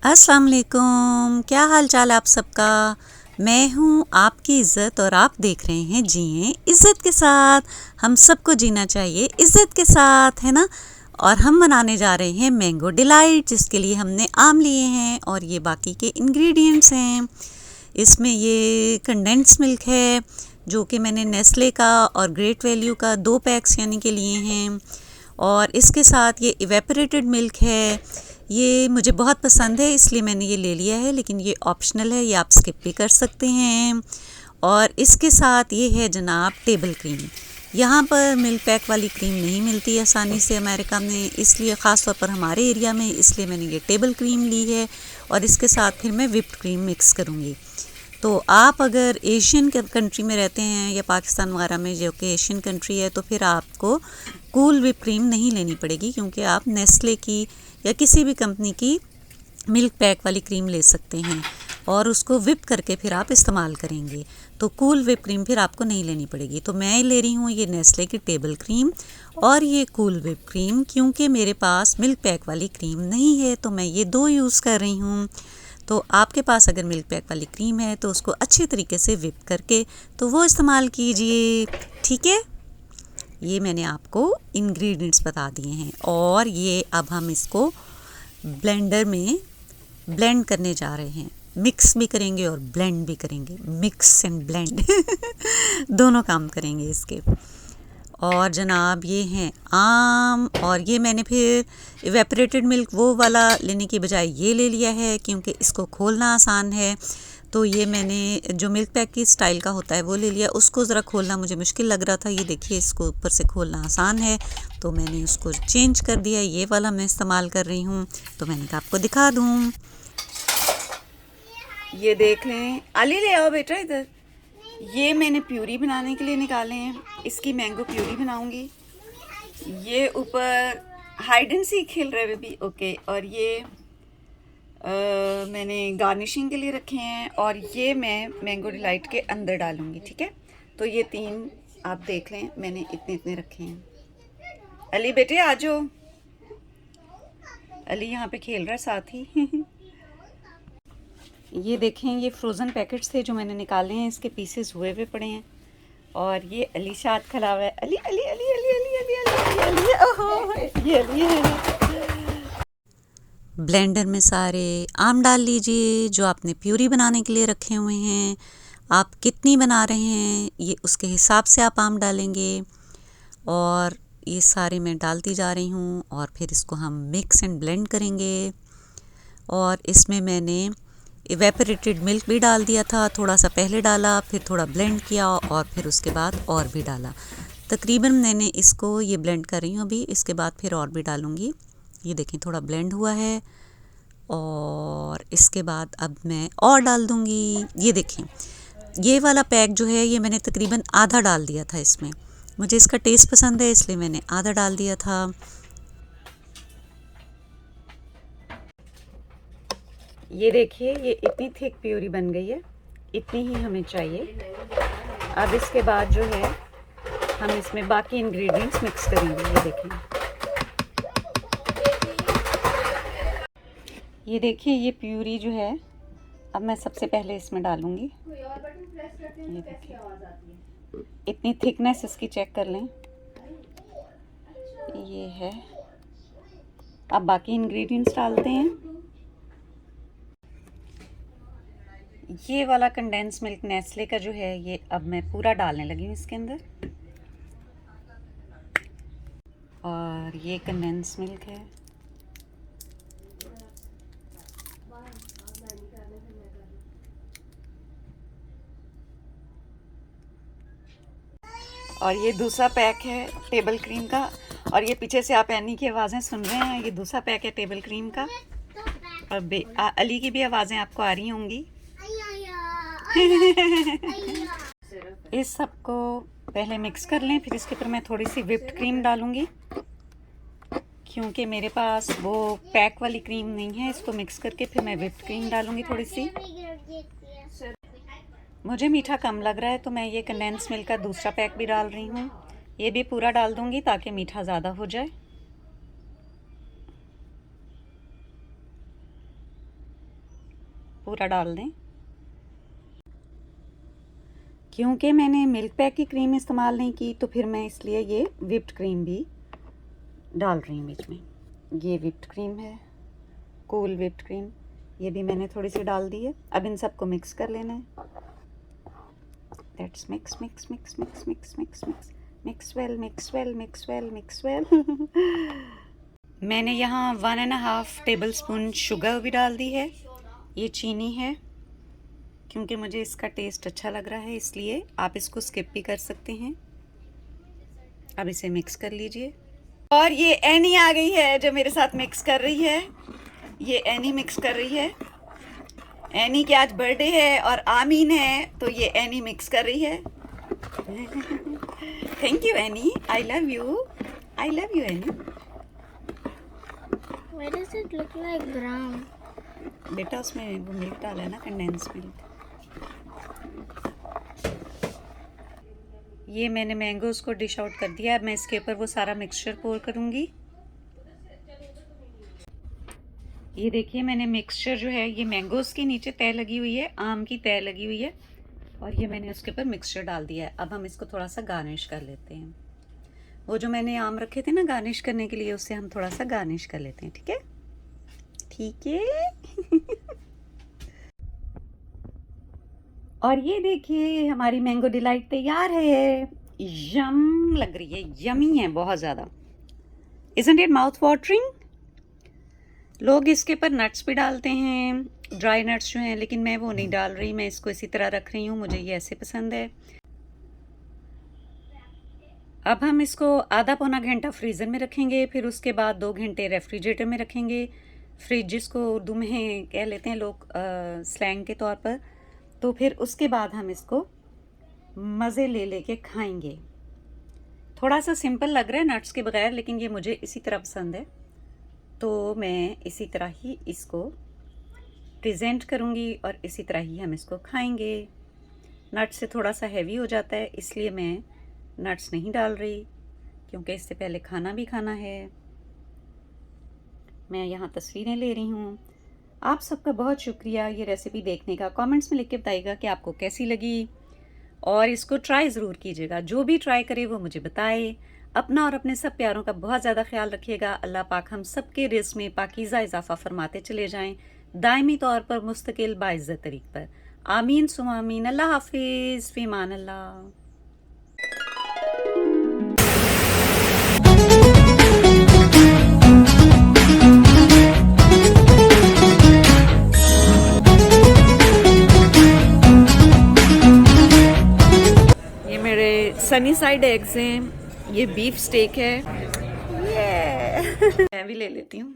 अस्सलाम वालेकुम, क्या हाल चाल आप सबका। मैं हूँ आपकी इज़्ज़त और आप देख रहे हैं जिए इज़्ज़त के साथ। हम सबको जीना चाहिए इज़्ज़त के साथ, है ना। और हम बनाने जा रहे हैं मैंगो डिलाइट, जिसके लिए हमने आम लिए हैं और ये बाकी के इंग्रेडिएंट्स हैं। इसमें ये कंडेंस मिल्क है जो कि मैंने नेस्ले का और ग्रेट वैल्यू का 2 पैक्स यानी के लिए हैं। और इसके साथ ये इवेपोरेटेड मिल्क है, ये मुझे बहुत पसंद है इसलिए मैंने ये ले लिया है, लेकिन ये ऑप्शनल है, ये आप स्किप भी कर सकते हैं। और इसके साथ ये है जनाब टेबल क्रीम। यहाँ पर मिल्क पैक वाली क्रीम नहीं मिलती आसानी से अमेरिका में, इसलिए ख़ास तौर पर हमारे एरिया में, इसलिए मैंने ये टेबल क्रीम ली है। और इसके साथ फिर मैं विप्ड क्रीम मिक्स करूँगी। तो आप अगर एशियन कंट्री में रहते हैं या पाकिस्तान वगैरह में, जो कि एशियन कंट्री है, तो फिर आपको कूल विप क्रीम नहीं लेनी पड़ेगी, क्योंकि आप नेस्ले की या किसी भी कंपनी की मिल्क पैक वाली क्रीम ले सकते हैं और उसको विप करके फिर आप इस्तेमाल करेंगे। तो कूल विप क्रीम फिर आपको नहीं लेनी पड़ेगी। तो मैं ले रही हूँ ये नेस्ले की टेबल क्रीम और ये कूल विप क्रीम, क्योंकि मेरे पास मिल्क पैक वाली क्रीम नहीं है, तो मैं ये दो यूज़ कर रही हूँ। तो आपके पास अगर मिल्क पैक वाली क्रीम है तो उसको अच्छी तरीके से विप करके तो वो इस्तेमाल कीजिए, ठीक है। ये मैंने आपको इंग्रेडिएंट्स बता दिए हैं और ये अब हम इसको ब्लेंडर में ब्लेंड करने जा रहे हैं। मिक्स भी करेंगे और ब्लेंड भी करेंगे, मिक्स एंड ब्लेंड दोनों काम करेंगे इसके। और जनाब ये हैं आम, और ये मैंने फिर इवेपोरेटेड मिल्क वो वाला लेने की बजाय ये ले लिया है, क्योंकि इसको खोलना आसान है। तो ये मैंने जो मिल्क पैक की स्टाइल का होता है वो ले लिया, उसको ज़रा खोलना मुझे मुश्किल लग रहा था। ये देखिए, इसको ऊपर से खोलना आसान है, तो मैंने उसको चेंज कर दिया, ये वाला मैं इस्तेमाल कर रही हूँ। तो मैंने कहा आपको दिखा दूँ। ये देख लें, अली ले आओ बेटा इधर। ये मैंने प्यूरी बनाने के लिए निकाले हैं, इसकी मैंगो प्यूरी बनाऊंगी। ये ऊपर हाइड एंड सीक खेल रहे बेबी, ओके। और ये मैंने गार्निशिंग के लिए रखे हैं, और ये मैं मैंगो डिलाइट के अंदर डालूंगी, ठीक है। तो ये तीन आप देख लें, मैंने इतने इतने रखे हैं। अली बेटे आ जाओ, अली यहाँ पे खेल रहा है साथ ही ये देखें, ये फ्रोज़न पैकेट्स थे जो मैंने निकाले हैं, इसके पीसेस हुए हुए पड़े हैं। और ये अली शाद खड़ा हुआ है, अली अली अली अली अली अली अली अली अली, ओहो ये अली है। ब्लेंडर में सारे आम डाल लीजिए जो आपने प्यूरी बनाने के लिए रखे हुए हैं। आप कितनी बना रहे हैं ये उसके हिसाब से आप आम डालेंगे। और ये सारे मैं डालती जा रही हूँ और फिर इसको हम मिक्स एंड ब्लेंड करेंगे। और इसमें मैंने इवेपोरेटेड मिल्क भी डाल दिया था, थोड़ा सा पहले डाला, फिर थोड़ा ब्लेंड किया और फिर उसके बाद और भी डाला। तकरीबन मैंने इसको ये ब्लेंड कर रही हूँ अभी, इसके बाद फिर और भी डालूँगी। ये देखें, थोड़ा ब्लेंड हुआ है और इसके बाद अब मैं और डाल दूँगी। ये देखें, ये वाला पैक जो है ये मैंने तकरीबन आधा डाल दिया था इसमें। मुझे इसका टेस्ट पसंद है इसलिए मैंने आधा डाल दिया था। ये देखिए, ये इतनी थिक प्यूरी बन गई है, इतनी ही हमें चाहिए। अब इसके बाद जो है हम इसमें बाकी इंग्रेडिएंट्स मिक्स करेंगे। ये देखें, ये देखिए, ये प्यूरी जो है अब मैं सबसे पहले इसमें डालूंगी। ये देखिए, इतनी थिकनेस इसकी चेक कर लें, ये है। अब बाकी इंग्रेडिएंट्स डालते हैं। ये वाला कंडेंस मिल्क नेस्ले का जो है ये अब मैं पूरा डालने लगी हूँ इसके अंदर। और ये कंडेंस मिल्क है। और ये दूसरा पैक है टेबल क्रीम का। और ये पीछे से आप एनी की आवाज़ें सुन रहे हैं, ये दूसरा पैक है टेबल क्रीम का। और अली की भी आवाज़ें आपको आ रही होंगी इस सबको पहले मिक्स कर लें, फिर इसके ऊपर मैं थोड़ी सी व्हिप्ड क्रीम डालूंगी, क्योंकि मेरे पास वो पैक वाली क्रीम नहीं है। इसको मिक्स करके फिर मैं व्हिप्ड क्रीम डालूंगी थोड़ी सी। मुझे मीठा कम लग रहा है तो मैं ये कंडेंस मिल्क का दूसरा पैक भी डाल रही हूँ। ये भी पूरा डाल दूंगी ताकि मीठा ज़्यादा हो जाए। पूरा डाल दें। क्योंकि मैंने मिल्क पैक की क्रीम इस्तेमाल नहीं की तो फिर मैं इसलिए ये व्हिप्ड क्रीम भी डाल रही हूँ बीच में। ये व्हिप्ड क्रीम है, कूल व्हिप्ड क्रीम, ये भी मैंने थोड़ी सी डाल दी है। अब इन सबको मिक्स कर लेना है। Let's mix mix mix mix mix mix mix mix well mix well mix well mix well. मैंने यहाँ 1.5 टेबल स्पून शुगर भी डाल दी है। ये चीनी है, क्योंकि मुझे इसका टेस्ट अच्छा लग रहा है, इसलिए आप इसको स्किप भी कर सकते हैं। अब इसे मिक्स कर लीजिए। और ये एनी आ गई है जो मेरे साथ मिक्स कर रही है। ये एनी मिक्स कर रही है। एनी की आज बर्थडे है और आमीन है, तो ये एनी मिक्स कर रही है। Thank you any, I love you, I love you any. Why does it look like brown? बेटा उसमें वो मिल्क डाला है ना, कंडेंस मिल्क। ये मैंने मैंगोज को डिश आउट कर दिया। अब मैं इसके ऊपर वो सारा मिक्सचर पोर करूँगी। ये देखिए मैंने मिक्सचर जो है, ये मैंगोज के नीचे तय लगी हुई है, आम की तय लगी हुई है, और ये मैंने उसके ऊपर मिक्सचर डाल दिया है। अब हम इसको थोड़ा सा गार्निश कर लेते हैं। वो जो मैंने आम रखे थे ना गार्निश करने के लिए, उससे हम थोड़ा सा गार्निश कर लेते हैं। ठीक है, ठीक है। और ये देखिए हमारी मैंगो डिलाइट तैयार है। यम लग रही है, यमी है बहुत ज़्यादा। Isn't it mouth watering? लोग इसके ऊपर नट्स भी डालते हैं, ड्राई नट्स जो हैं, लेकिन मैं वो नहीं डाल रही। मैं इसको इसी तरह रख रही हूँ, मुझे ये ऐसे पसंद है। अब हम इसको आधा पौना घंटा फ्रीज़र में रखेंगे, फिर उसके बाद 2 घंटे रेफ्रिजरेटर में रखेंगे। फ्रिज जिसको उर्दू में कह लेते हैं लोग स्लैंग के तौर पर। तो फिर उसके बाद हम इसको मज़े ले लेके खाएंगे। थोड़ा सा सिंपल लग रहा है नट्स के बगैर, लेकिन ये मुझे इसी तरह पसंद है, तो मैं इसी तरह ही इसको प्रेजेंट करूँगी और इसी तरह ही हम इसको खाएंगे। नट्स से थोड़ा सा हैवी हो जाता है, इसलिए मैं नट्स नहीं डाल रही, क्योंकि इससे पहले खाना भी खाना है। मैं यहाँ तस्वीरें ले रही हूँ। आप सबका बहुत शुक्रिया ये रेसिपी देखने का। कमेंट्स में लिख के बताइएगा कि आपको कैसी लगी, और इसको ट्राई ज़रूर कीजिएगा। जो भी ट्राई करे वो मुझे बताए। अपना और अपने सब प्यारों का बहुत ज़्यादा ख्याल रखिएगा। अल्लाह पाक हम सब के रिज़्क़ में पाकीज़ा इजाफ़ा फरमाते चले जाएँ, दायमी तौर पर मुस्तकिल बाइज़्ज़त तरीक़ पर। आमीन सुम्मा आमीन। अल्लाह हाफ़िज़, फ़ी अमान अल्लाह। सनी साइड एग्स हैं, ये बीफ स्टेक है। मैं भी ले लेती हूँ।